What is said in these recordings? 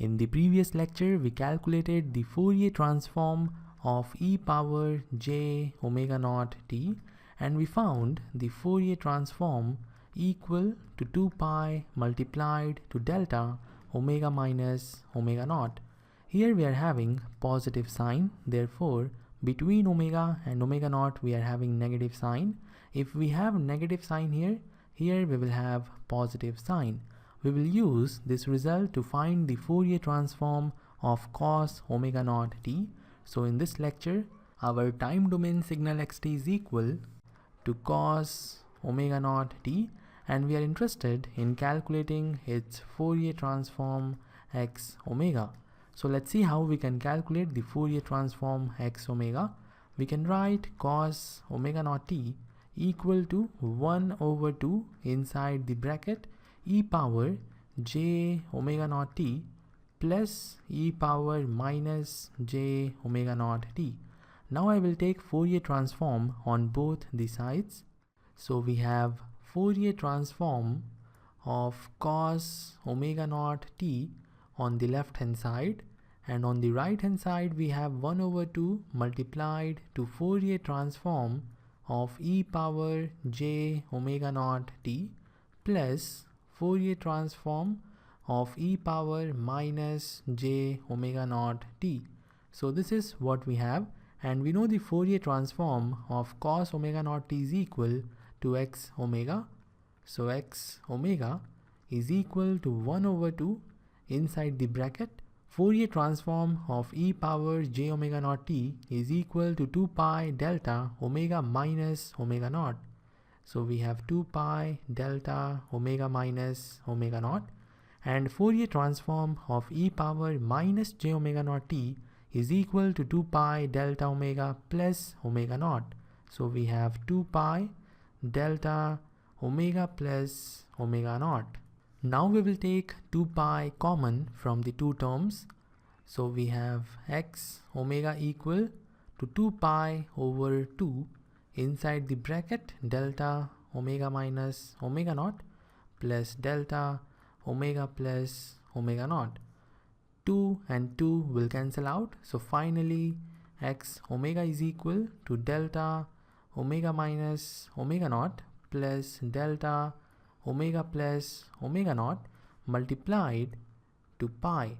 In the previous lecture, we calculated the Fourier transform of e power j omega naught t, and we found the Fourier transform equal to 2 pi multiplied to delta omega minus omega naught. Here we are having positive sign, therefore between omega and omega naught we are having negative sign. If we have negative sign here we will have positive sign. We will use this result to find the Fourier transform of cos omega naught t. So in this lecture, our time domain signal xt is equal to cos omega naught t, and we are interested in calculating its Fourier transform x omega. So let's see how we can calculate the Fourier transform x omega. We can write cos omega naught t equal to 1 over 2 inside the bracket e power j omega naught t plus e power minus j omega naught t. Now I will take Fourier transform on both the sides. So we have Fourier transform of cos omega naught t on the left hand side, and on the right hand side we have 1 over 2 multiplied to Fourier transform of e power j omega naught t plus Fourier transform of e power minus j omega naught t. So this is what we have, and we know the Fourier transform of cos omega naught t is equal to x omega. So x omega is equal to 1 over 2 inside the bracket Fourier transform of e power j omega naught t is equal to 2 pi delta omega minus omega naught. So we have 2 pi delta omega minus omega naught, and Fourier transform of e power minus j omega naught t is equal to 2 pi delta omega plus omega naught. So we have 2 pi delta omega plus omega naught. Now we will take 2 pi common from the two terms. So we have x omega equal to 2 pi over 2 inside the bracket delta omega minus omega naught plus delta omega plus omega naught. 2 and 2 will cancel out. So finally x omega is equal to delta omega minus omega naught plus delta omega plus omega naught multiplied to pi.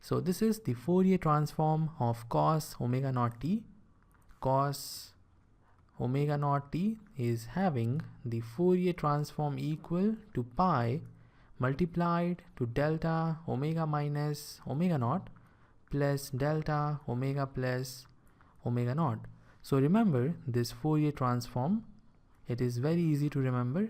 So this is the Fourier transform of cos omega naught t. Cos omega naught t is having the Fourier transform equal to pi multiplied to delta omega minus omega naught plus delta omega plus omega naught. So remember this Fourier transform, it is very easy to remember.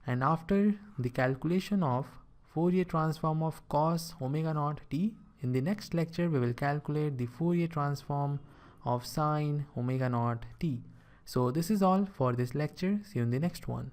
And after the calculation of Fourier transform of cos omega naught t, in the next lecture we will calculate the Fourier transform of sine omega naught t. So this is all for this lecture. See you in the next one.